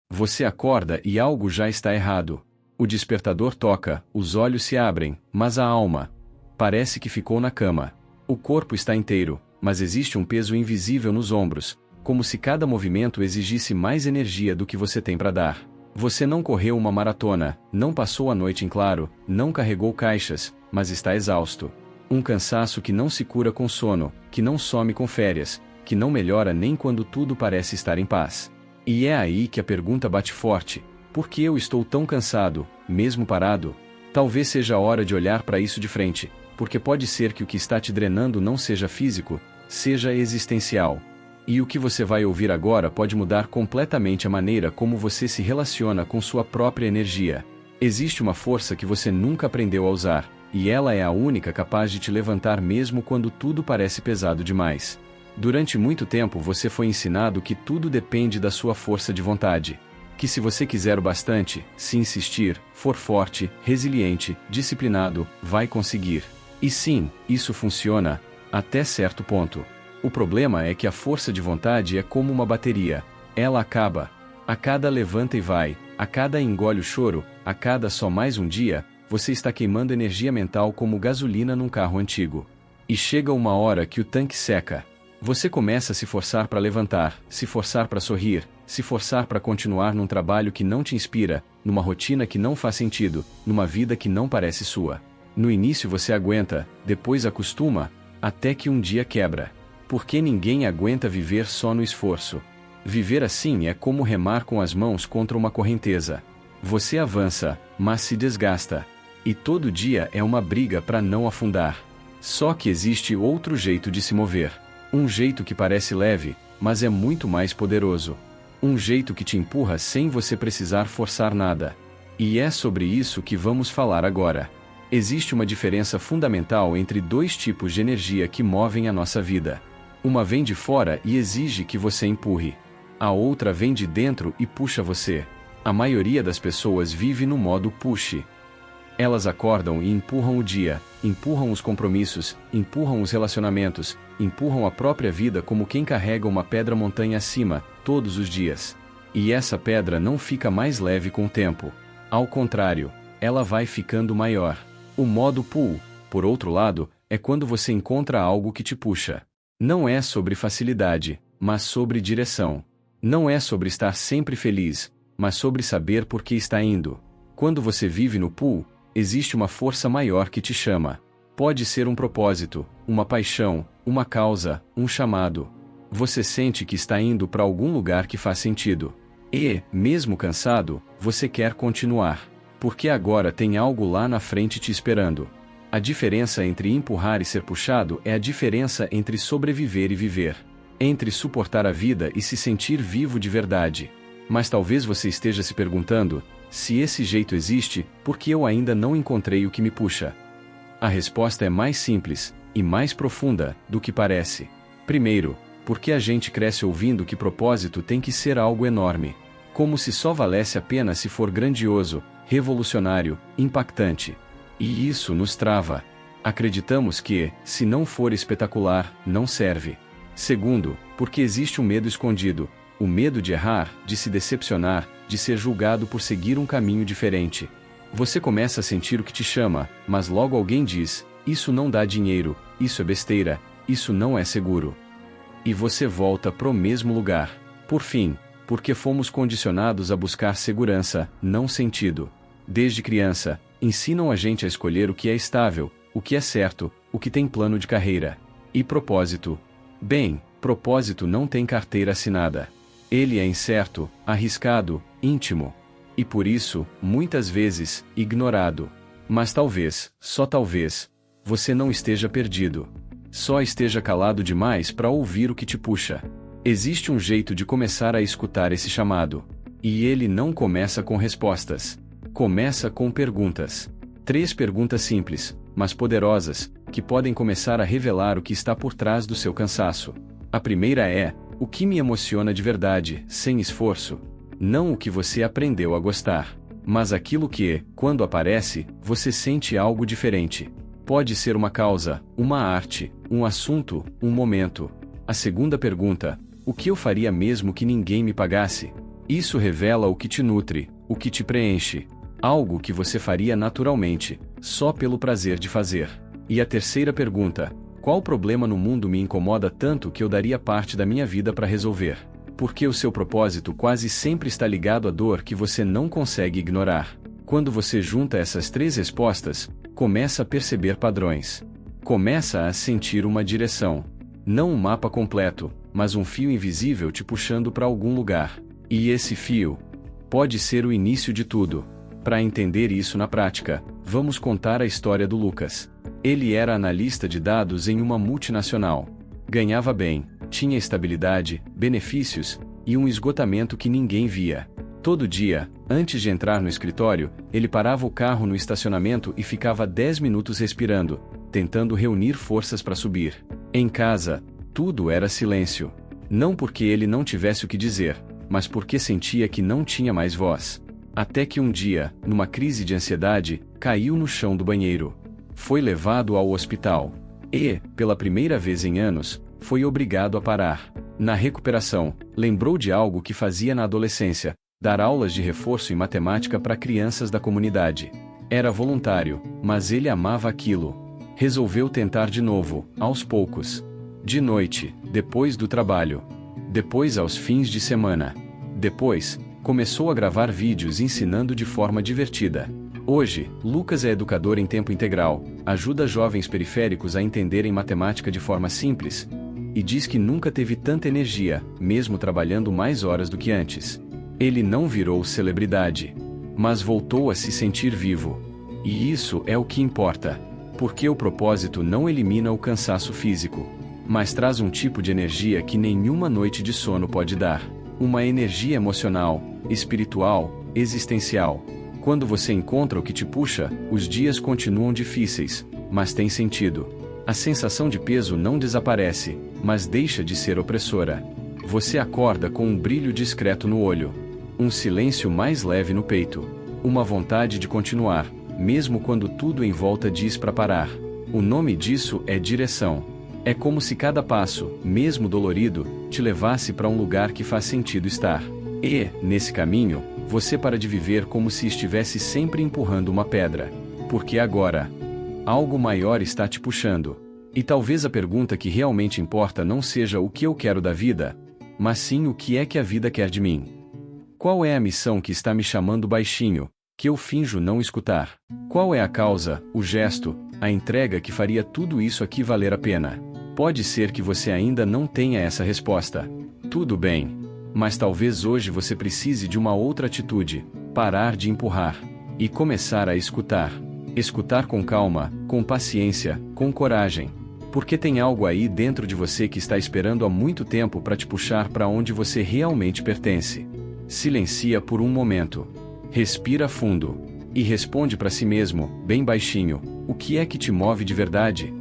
Você acorda e algo já está errado. O despertador toca, os olhos se abrem, mas a alma parece que ficou na cama. O corpo está inteiro, mas existe um peso invisível nos ombros, como se cada movimento exigisse mais energia do que você tem para dar. Você não correu uma maratona, não passou a noite em claro, não carregou caixas, mas está exausto. Um cansaço que não se cura com sono, que não some com férias, que não melhora nem quando tudo parece estar em paz. E é aí que a pergunta bate forte: por que eu estou tão cansado, mesmo parado? Talvez seja a hora de olhar para isso de frente, porque pode ser que o que está te drenando não seja físico, seja existencial. E o que você vai ouvir agora pode mudar completamente a maneira como você se relaciona com sua própria energia. Existe uma força que você nunca aprendeu a usar, e ela é a única capaz de te levantar mesmo quando tudo parece pesado demais. Durante muito tempo você foi ensinado que tudo depende da sua força de vontade. Que se você quiser o bastante, se insistir, for forte, resiliente, disciplinado, vai conseguir. E sim, isso funciona, até certo ponto. O problema é que a força de vontade é como uma bateria. Ela acaba. A cada levanta e vai, a cada engole o choro, a cada só mais um dia, você está queimando energia mental como gasolina num carro antigo. E chega uma hora que o tanque seca. Você começa a se forçar para levantar, se forçar para sorrir, se forçar para continuar num trabalho que não te inspira, numa rotina que não faz sentido, numa vida que não parece sua. No início você aguenta, depois acostuma, até que um dia quebra. Porque ninguém aguenta viver só no esforço. Viver assim é como remar com as mãos contra uma correnteza. Você avança, mas se desgasta. E todo dia é uma briga para não afundar. Só que existe outro jeito de se mover. Um jeito que parece leve, mas é muito mais poderoso. Um jeito que te empurra sem você precisar forçar nada. E é sobre isso que vamos falar agora. Existe uma diferença fundamental entre dois tipos de energia que movem a nossa vida. Uma vem de fora e exige que você empurre. A outra vem de dentro e puxa você. A maioria das pessoas vive no modo push. Elas acordam e empurram o dia, empurram os compromissos, empurram os relacionamentos, empurram a própria vida como quem carrega uma pedra montanha acima, todos os dias. E essa pedra não fica mais leve com o tempo. Ao contrário, ela vai ficando maior. O modo pull, por outro lado, é quando você encontra algo que te puxa. Não é sobre facilidade, mas sobre direção. Não é sobre estar sempre feliz, mas sobre saber por que está indo. Quando você vive no pull, existe uma força maior que te chama. Pode ser um propósito, uma paixão, uma causa, um chamado. Você sente que está indo para algum lugar que faz sentido. E, mesmo cansado, você quer continuar. Porque agora tem algo lá na frente te esperando. A diferença entre empurrar e ser puxado é a diferença entre sobreviver e viver. Entre suportar a vida e se sentir vivo de verdade. Mas talvez você esteja se perguntando: se esse jeito existe, por que eu ainda não encontrei o que me puxa? A resposta é mais simples, e mais profunda, do que parece. Primeiro, porque a gente cresce ouvindo que propósito tem que ser algo enorme. Como se só valesse a pena se for grandioso, revolucionário, impactante. E isso nos trava. Acreditamos que, se não for espetacular, não serve. Segundo, porque existe um medo escondido. O medo de errar, de se decepcionar, de ser julgado por seguir um caminho diferente. Você começa a sentir o que te chama, mas logo alguém diz: isso não dá dinheiro, isso é besteira, isso não é seguro. E você volta pro mesmo lugar. Por fim, porque fomos condicionados a buscar segurança, não sentido. Desde criança, ensinam a gente a escolher o que é estável, o que é certo, o que tem plano de carreira. E propósito? Bem, propósito não tem carteira assinada. Ele é incerto, arriscado, íntimo. E por isso, muitas vezes, ignorado. Mas talvez, só talvez, você não esteja perdido. Só esteja calado demais para ouvir o que te puxa. Existe um jeito de começar a escutar esse chamado. E ele não começa com respostas. Começa com perguntas. 3 perguntas simples, mas poderosas, que podem começar a revelar o que está por trás do seu cansaço. A primeira é: o que me emociona de verdade, sem esforço? Não o que você aprendeu a gostar, mas aquilo que, quando aparece, você sente algo diferente. Pode ser uma causa, uma arte, um assunto, um momento. A segunda pergunta: o que eu faria mesmo que ninguém me pagasse? Isso revela o que te nutre, o que te preenche. Algo que você faria naturalmente, só pelo prazer de fazer. E a terceira pergunta: qual problema no mundo me incomoda tanto que eu daria parte da minha vida para resolver? Porque o seu propósito quase sempre está ligado à dor que você não consegue ignorar. Quando você junta essas 3 respostas, começa a perceber padrões. Começa a sentir uma direção. Não um mapa completo, mas um fio invisível te puxando para algum lugar. E esse fio pode ser o início de tudo. Para entender isso na prática, vamos contar a história do Lucas. Ele era analista de dados em uma multinacional. Ganhava bem, tinha estabilidade, benefícios e um esgotamento que ninguém via. Todo dia, antes de entrar no escritório, ele parava o carro no estacionamento e ficava 10 minutos respirando, tentando reunir forças para subir. Em casa, tudo era silêncio. Não porque ele não tivesse o que dizer, mas porque sentia que não tinha mais voz. Até que um dia, numa crise de ansiedade, caiu no chão do banheiro. Foi levado ao hospital. E, pela primeira vez em anos, foi obrigado a parar. Na recuperação, lembrou de algo que fazia na adolescência: dar aulas de reforço em matemática para crianças da comunidade. Era voluntário, mas ele amava aquilo. Resolveu tentar de novo, aos poucos. De noite, depois do trabalho. Depois aos fins de semana. Depois, começou a gravar vídeos ensinando de forma divertida. Hoje, Lucas é educador em tempo integral, ajuda jovens periféricos a entenderem matemática de forma simples, e diz que nunca teve tanta energia, mesmo trabalhando mais horas do que antes. Ele não virou celebridade, mas voltou a se sentir vivo. E isso é o que importa, porque o propósito não elimina o cansaço físico, mas traz um tipo de energia que nenhuma noite de sono pode dar. Uma energia emocional, espiritual, existencial. Quando você encontra o que te puxa, os dias continuam difíceis, mas tem sentido. A sensação de peso não desaparece, mas deixa de ser opressora. Você acorda com um brilho discreto no olho, um silêncio mais leve no peito, uma vontade de continuar, mesmo quando tudo em volta diz para parar. O nome disso é direção. É como se cada passo, mesmo dolorido, te levasse para um lugar que faz sentido estar. E, nesse caminho, você para de viver como se estivesse sempre empurrando uma pedra. Porque agora, algo maior está te puxando. E talvez a pergunta que realmente importa não seja o que eu quero da vida, mas sim o que é que a vida quer de mim. Qual é a missão que está me chamando baixinho, que eu finjo não escutar? Qual é a causa, o gesto, a entrega que faria tudo isso aqui valer a pena? Pode ser que você ainda não tenha essa resposta. Tudo bem. Mas talvez hoje você precise de uma outra atitude: parar de empurrar e começar a escutar. Escutar com calma, com paciência, com coragem. Porque tem algo aí dentro de você que está esperando há muito tempo para te puxar para onde você realmente pertence. Silencia por um momento. Respira fundo. E responde para si mesmo, bem baixinho: o que é que te move de verdade?